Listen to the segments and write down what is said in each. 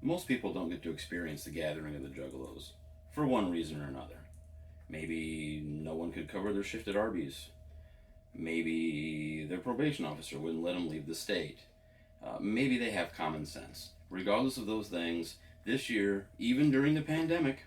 Most people don't get to experience the gathering of the Juggalos, for one reason or another. Maybe no one could cover their shift at Arby's. Maybe their probation officer wouldn't let them leave the state. Maybe they have common sense. Regardless of those things, this year, even during the pandemic,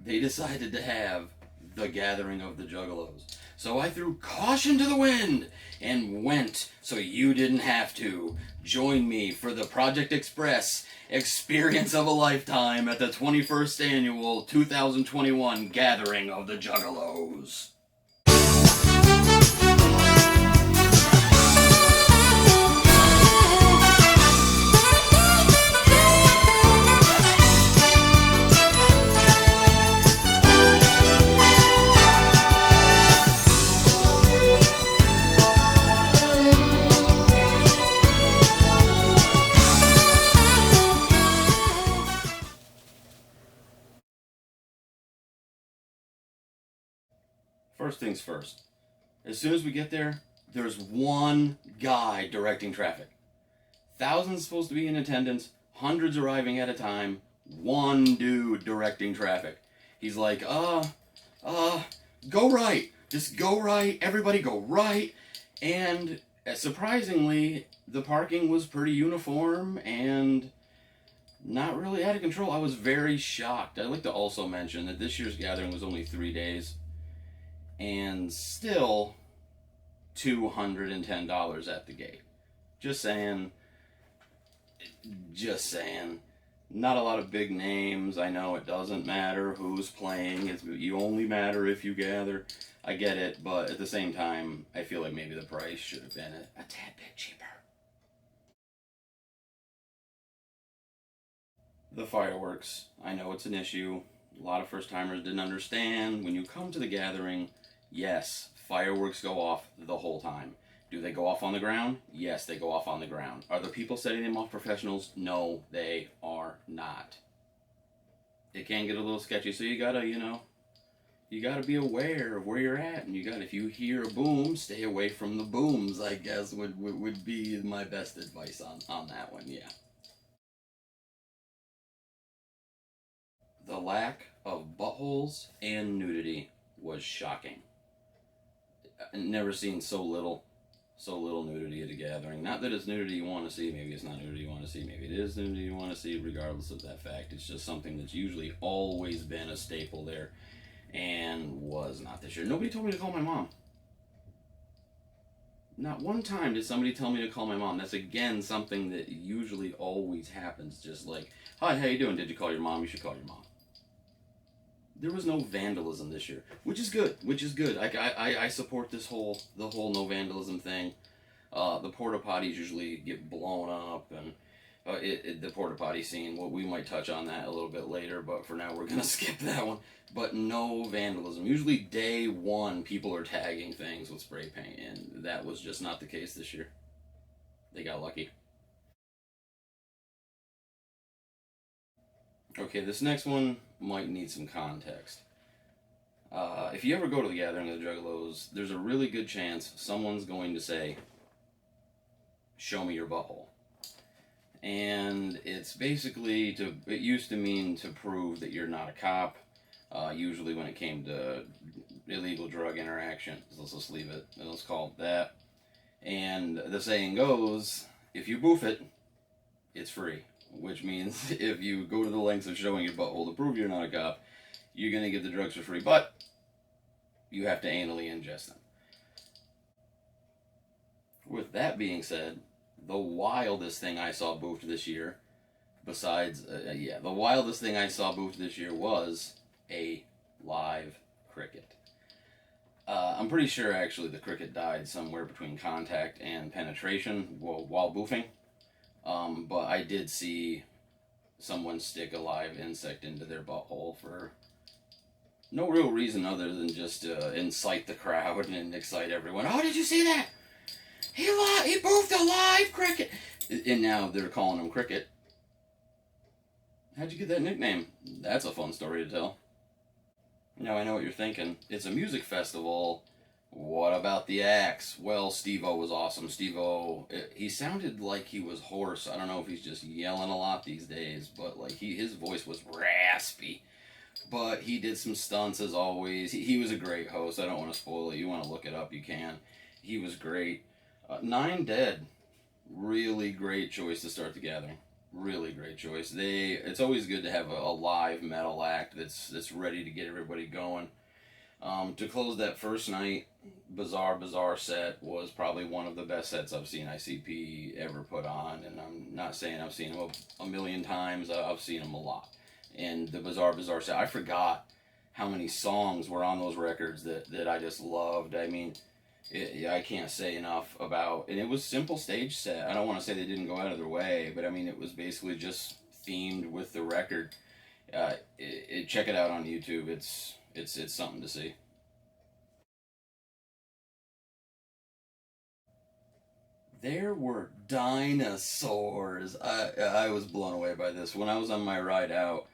they decided to have the gathering of the Juggalos. So I threw caution to the wind and went so you didn't have to. Join me for the Projekt Express experience of a lifetime at the 21st annual 2021 Gathering of the Juggalos. First things first. As soon as we get there, there's one guy directing traffic. Thousands supposed to be in attendance, hundreds arriving at a time, one dude directing traffic. He's like, go right. Just go right. Everybody go right. And surprisingly, the parking was pretty uniform and not really out of control. I was very shocked. I'd like to also mention that this year's gathering was only 3 days. And still $210 at the gate. Just saying. Not a lot of big names. I know it doesn't matter who's playing. You only matter if you gather. I get it, but at the same time, I feel like maybe the price should have been a tad bit cheaper. The fireworks. I know it's an issue. A lot of first-timers didn't understand. When you come to the gathering, yes, fireworks go off the whole time. Do they go off on the ground? Yes, they go off on the ground. Are the people setting them off professionals? No, they are not. It can get a little sketchy, so you gotta be aware of where you're at, and if you hear a boom, stay away from the booms, I guess would be my best advice on that one, yeah. The lack of buttholes and nudity was shocking. Never seen so little nudity at a gathering. Not that it's nudity you want to see, maybe it's not nudity you want to see, maybe it is nudity you want to see, regardless of that fact. It's just something that's usually always been a staple there, and was not this year. Nobody told me to call my mom. Not one time did somebody tell me to call my mom. That's, again, something that usually always happens. Just like, hi, how you doing? Did you call your mom? You should call your mom. There was no vandalism this year, which is good. I support the whole no vandalism thing. The porta potties usually get blown up, and the porta potty scene. Well, we might touch on that a little bit later, but for now we're gonna skip that one. But no vandalism. Usually day one, people are tagging things with spray paint, and that was just not the case this year. They got lucky. Okay, this next one might need some context. If you ever go to the Gathering of the Juggalos, there's a really good chance someone's going to say, show me your butthole. And it's basically it used to mean to prove that you're not a cop, usually when it came to illegal drug interaction. Let's just leave it, let's call it that. And the saying goes, if you boof it, it's free. Which means if you go to the lengths of showing your butthole to prove you're not a cop, you're going to get the drugs for free, but you have to anally ingest them. With that being said, the wildest thing I saw boofed this year, the wildest thing I saw boofed this year was a live cricket. I'm pretty sure actually the cricket died somewhere between contact and penetration while boofing. But I did see someone stick a live insect into their butthole for no real reason other than just to incite the crowd and excite everyone. Oh, did you see that? He boofed a live cricket! And now they're calling him Cricket. How'd you get that nickname? That's a fun story to tell. Now I know what you're thinking. It's a music festival. What about the axe? Well, Steve-O was awesome. Steve-O, he sounded like he was hoarse. I don't know if he's just yelling a lot these days, but like his voice was raspy. But he did some stunts as always. He was a great host. I don't want to spoil it. You want to look it up, you can. He was great. Nine Dead, really great choice to start the gathering. Really great choice. It's always good to have a live metal act that's ready to get everybody going. To close that first night, Bizarre set was probably one of the best sets I've seen ICP ever put on, and I'm not saying I've seen him a million times. I've seen him a lot. And the Bizarre set, I forgot how many songs were on those records that I just loved. I mean, I can't say enough about, and it was simple stage set. I don't want to say they didn't go out of their way, but I mean it was basically just themed with the record. Check it out on YouTube. It's something to see. There were dinosaurs. I was blown away by this. When I was on my ride out,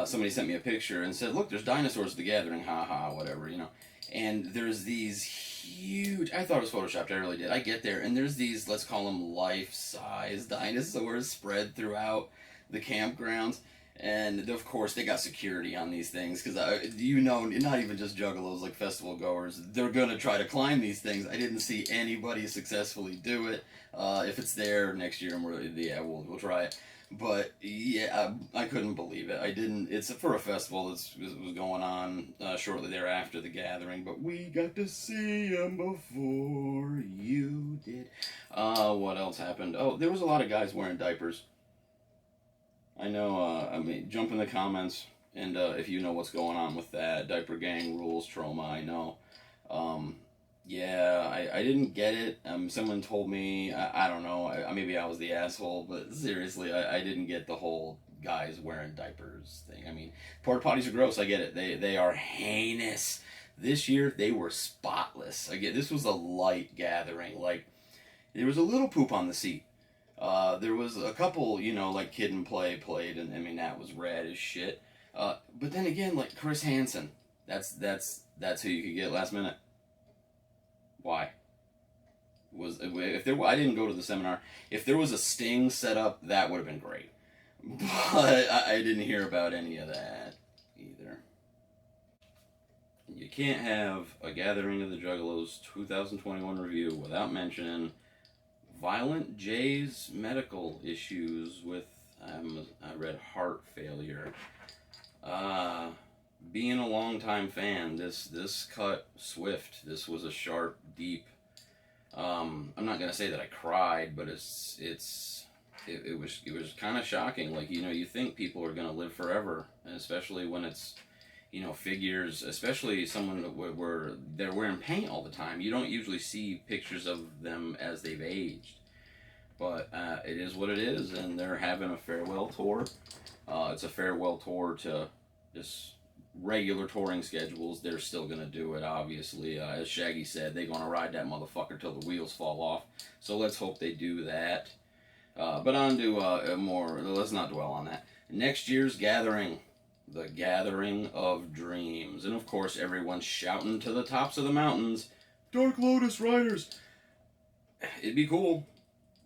somebody sent me a picture and said, "Look, there's dinosaurs at the gathering." Ha ha, whatever, you know. And there's these huge. I thought it was photoshopped. I really did. I get there, and there's these. Let's call them life-size dinosaurs spread throughout the campgrounds. And of course, they got security on these things because not even just juggalos, like festival goers, they're gonna try to climb these things. I didn't see anybody successfully do it. If it's there next year, we'll try it. But yeah, I couldn't believe it. I didn't. It's for a festival that was going on shortly thereafter the gathering, but we got to see them before you did. What else happened? Oh, there was a lot of guys wearing diapers. I know, I mean, jump in the comments, and if you know what's going on with that. Diaper gang rules, trauma, I know. Um, yeah, I didn't get it. Someone told me, I don't know, maybe I was the asshole, but seriously, I didn't get the whole guys wearing diapers thing. I mean, porta potties are gross, I get it. They are heinous. This year, they were spotless. Again, this was a light gathering. Like, there was a little poop on the seat. There was a couple, like Kid and Play played, and I mean that was rad as shit. But then again, like Chris Hansen, that's who you could get last minute. Why? Was if there? I didn't go to the seminar. If there was a Sting set up, that would have been great. But I didn't hear about any of that either. You can't have a Gathering of the Juggalos 2021 review without mentioning Violent J's medical issues with, I read heart failure. Being a longtime fan, this cut swift. This was a sharp, deep. I'm not gonna say that I cried, but it was kind of shocking. Like you think people are gonna live forever, and especially when it's figures, especially someone where they're wearing paint all the time. You don't usually see pictures of them as they've aged, but it is what it is, and they're having a farewell tour. It's a farewell tour to just regular touring schedules. They're still gonna do it, obviously. As Shaggy said, they're gonna ride that motherfucker till the wheels fall off. So let's hope they do that. But on to more. Let's not dwell on that. Next year's gathering. The Gathering of Dreams. And of course, everyone's shouting to the tops of the mountains, Dark Lotus Riders! It'd be cool.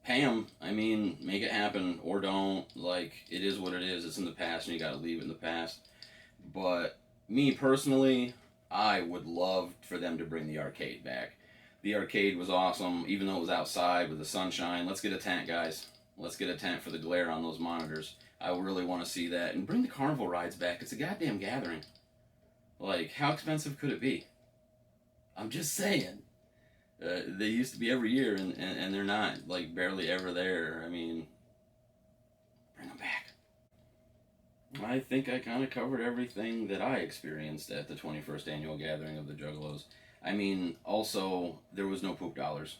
Pay them. I mean, make it happen or don't. Like, it is what it is. It's in the past and you gotta leave it in the past. But me personally, I would love for them to bring the arcade back. The arcade was awesome, even though it was outside with the sunshine. Let's get a tent, guys. Let's get a tent for the glare on those monitors. I really want to see that. And bring the carnival rides back. It's a goddamn gathering. Like, how expensive could it be? I'm just saying. They used to be every year, and they're not, like, barely ever there. I mean, bring them back. I think I kind of covered everything that I experienced at the 21st annual gathering of the Juggalos. I mean, also, there was no poop dollars.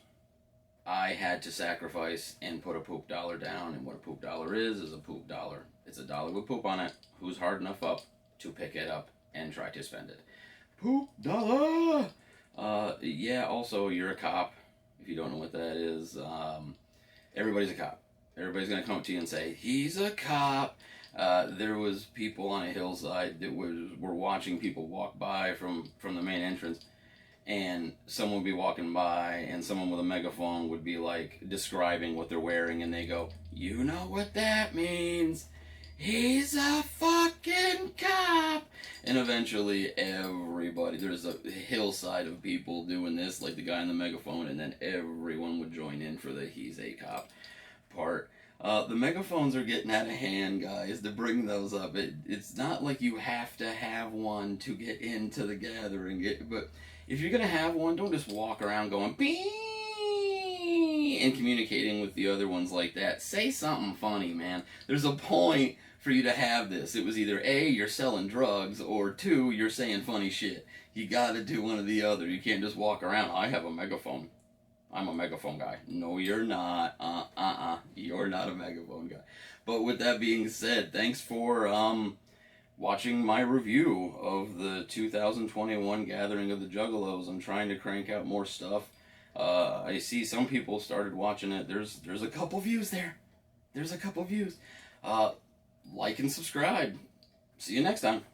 I had to sacrifice and put a poop dollar down, and what a poop dollar is a poop dollar. It's a dollar with poop on it. Who's hard enough up to pick it up and try to spend it? Poop dollar! Yeah, also, you're a cop. If you don't know what that is, everybody's a cop. Everybody's gonna come up to you and say, he's a cop. There was people on a hillside that were watching people walk by from the main entrance, and someone would be walking by, and someone with a megaphone would be like describing what they're wearing, and they go, "You know what that means? He's a fucking cop!" And eventually, everybody, there's a hillside of people doing this, like the guy in the megaphone, and then everyone would join in for the "he's a cop" part. The megaphones are getting out of hand, guys, to bring those up. It's not like you have to have one to get into the gathering, but if you're going to have one, don't just walk around going, "Bee!" and communicating with the other ones like that. Say something funny, man. There's a point for you to have this. It was either A, you're selling drugs, or 2, you're saying funny shit. You gotta do one or the other. You can't just walk around, "I have a megaphone. I'm a megaphone guy." No, you're not. You're not a megaphone guy. But with that being said, thanks for watching my review of the 2021 Gathering of the Juggalos. I'm trying to crank out more stuff. I see some people started watching it. There's a couple views there. There's a couple views. Like and subscribe. See you next time.